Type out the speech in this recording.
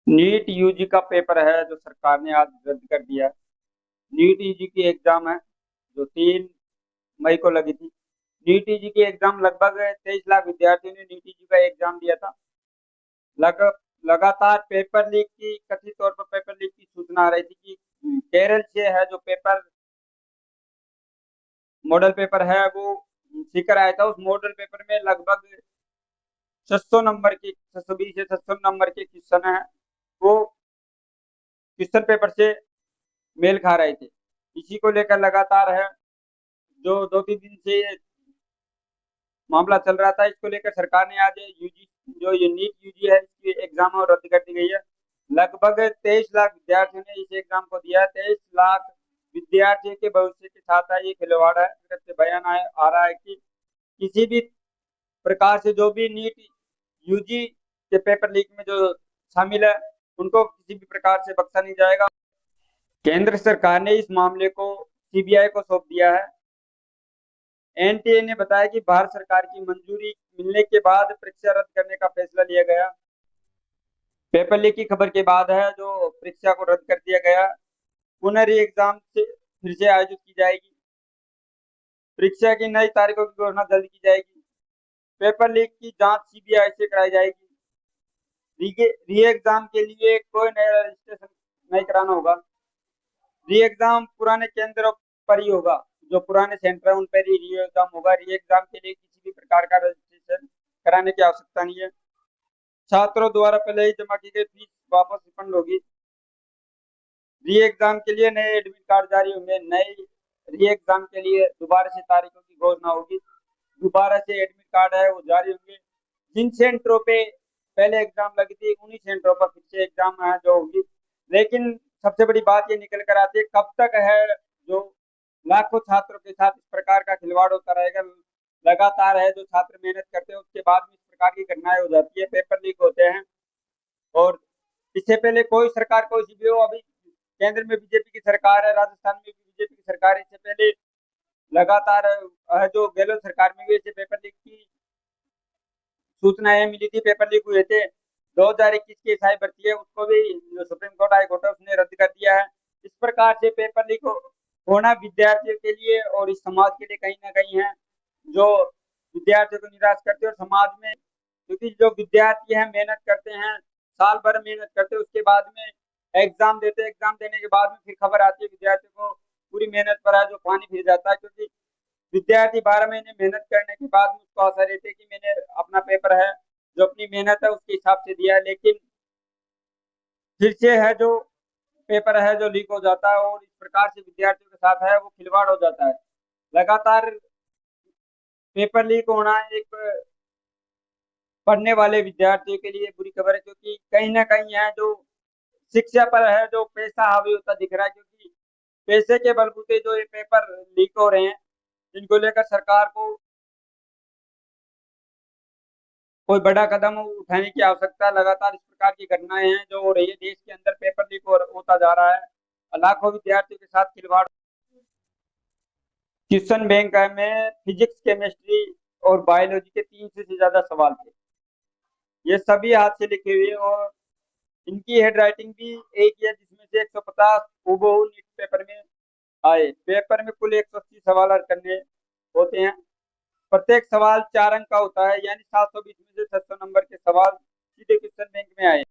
NEET UG का paper है जो सरकार ने आज रद्द कर दिया है। नीट यूजी की एग्जाम है जो 3 मई को लगी थी। नीट यूजी की एग्जाम लगभग 23 लाख विद्यार्थियों ने नीट यूजी का एग्जाम दिया था। लग लगातार पेपर लीक की कथित तौर पर पेपर लीक की सूचना आ रही थी कि केरल से है जो पेपर मॉडल पेपर है वो सीकर आया था। उस मॉडल पेपर में लगभग 600 नंबर की 620 से 700 नंबर के क्वेश्चन है वो क्वेश्चन पेपर से मेल खा रहे थे। इसी को लेकर लगातार है जो 2-3 दिन से ये मामला चल रहा था। इसको लेकर सरकार ने आज यूजी जो ये नीट यूजी है इसकी एग्जाम और रद्द कर दी गई है। लगभग 23 लाख विद्यार्थियों ने इस एग्जाम को दिया है। 23 लाख विद्यार्थियों के भविष्य के साथ है ये खिलवाड़ है। तरफ से बयान आ रहा है कि किसी भी प्रकार से जो भी नीट यूजी के पेपर लीक में जो शामिल है उनको किसी भी प्रकार से बख्शा नहीं जाएगा। केंद्र सरकार ने इस मामले को सीबीआई को सौंप दिया है। एनटीए ने बताया कि भारत सरकार की मंजूरी मिलने के बाद परीक्षा रद्द करने का फैसला लिया गया। पेपर लीक की खबर के बाद है जो परीक्षा को रद्द कर दिया गया। पुनः एग्जाम से फिर से आयोजित की जाएगी। परीक्षा की नई तारीखों की घोषणा जल्द की जाएगी। पेपर लीक की जांच सीबीआई से कराई जाएगी। री एग्जाम के लिए कोई नया रजिस्ट्रेशन नहीं कराना होगा। री एग्जाम पुराने केंद्रों पर ही होगा। जो पुराने सेंटर है उन पर ही री एग्जाम होगा। री एग्जाम के लिए किसी भी प्रकार का रजिस्ट्रेशन कराने की आवश्यकता नहीं है। छात्रों द्वारा पहले ही जमा की गई फीस वापस रिफंड होगी। री एग्जाम के लिए नए एडमिट कार्ड जारी होंगे। नए री एग्जाम के लिए दोबारा से तारीखों की घोषणा होगी। दोबारा से एडमिट कार्ड है वो जारी होंगे। जिन सेंटरों पे पहले एग्जाम लगी थी उन्हीं सेंटरों पर फिर से एग्जाम है जो होगी। लेकिन सबसे बड़ी बात ये निकल कर आती है कब तक है जो लाखों छात्रों के साथ इस प्रकार का खिलवाड़ होता रहेगा। लगातार है जो छात्र मेहनत करते हैं उसके बाद भी इस प्रकार की घटनाएं हो जाती है, पेपर लीक होते हैं। और इससे पहले कोई सरकार कोई सी भी हो, अभी केंद्र में बीजेपी की सरकार है, राजस्थान में भी बीजेपी की सरकार है। इससे पहले लगातार जो गहलोत सरकार में भी ऐसे पेपर लीक की सूचनाएं मिली थी, पेपर लीक हुए थे। 2021 की एसआई भर्ती है उसको भी जो सुप्रीम कोर्ट हाई कोर्ट है उसने रद्द कर दिया है। इस प्रकार से पेपर लीक होना विद्यार्थियों के लिए और इस समाज के लिए कहीं ना कहीं है जो विद्यार्थियों को निराश करते हैं। और समाज में क्योंकि जो विद्यार्थी हैं मेहनत करते हैं, साल भर मेहनत करते हैं, उसके बाद में एग्जाम देते हैं। एग्जाम देने के बाद में फिर खबर आती है विद्यार्थियों को पूरी मेहनत पर है जो पानी फिर जाता है। क्योंकि विद्यार्थी 12 महीने मेहनत करने के बाद में उसको आशा रहती है कि मैंने अपना पेपर है जो अपनी मेहनत है उसके हिसाब से दिया है। लेकिन फिर से है जो पेपर है जो लीक हो जाता है और इस प्रकार से विद्यार्थियों के साथ है वो खिलवाड़ हो जाता है। लगातार पेपर लीक होना एक पढ़ने वाले विद्यार्थियों के लिए बुरी खबर है। क्योंकि कहीं ना कहीं है जो शिक्षा पर है जो पैसा हावी होता दिख रहा है। क्योंकि पैसे के बलबूते जो ये पेपर लीक हो रहे हैं जिनको लेकर सरकार को कोई बड़ा कदम उठाने की आवश्यकता है। लगातार इस प्रकार की घटनाएं हैं जो हो रही है देश के अंदर, पेपर लीक होता जा रहा है। लाखों विद्यार्थियों के साथ खिलवाड़। क्वेश्चन बैंक में फिजिक्स, केमिस्ट्री और बायोलॉजी के 300 से ज्यादा सवाल थे। ये सभी हाथ से लिखे हुए और इनकी हेड राइटिंग भी एक ही है जिसमें से 150 हूबहू नीट पेपर में आए। पेपर में कुल 180 सवाल हल करने होते हैं। प्रत्येक सवाल 4 अंक का होता है, यानी 720 में से 600 नंबर के सवाल सीधे क्वेश्चन बैंक में आए।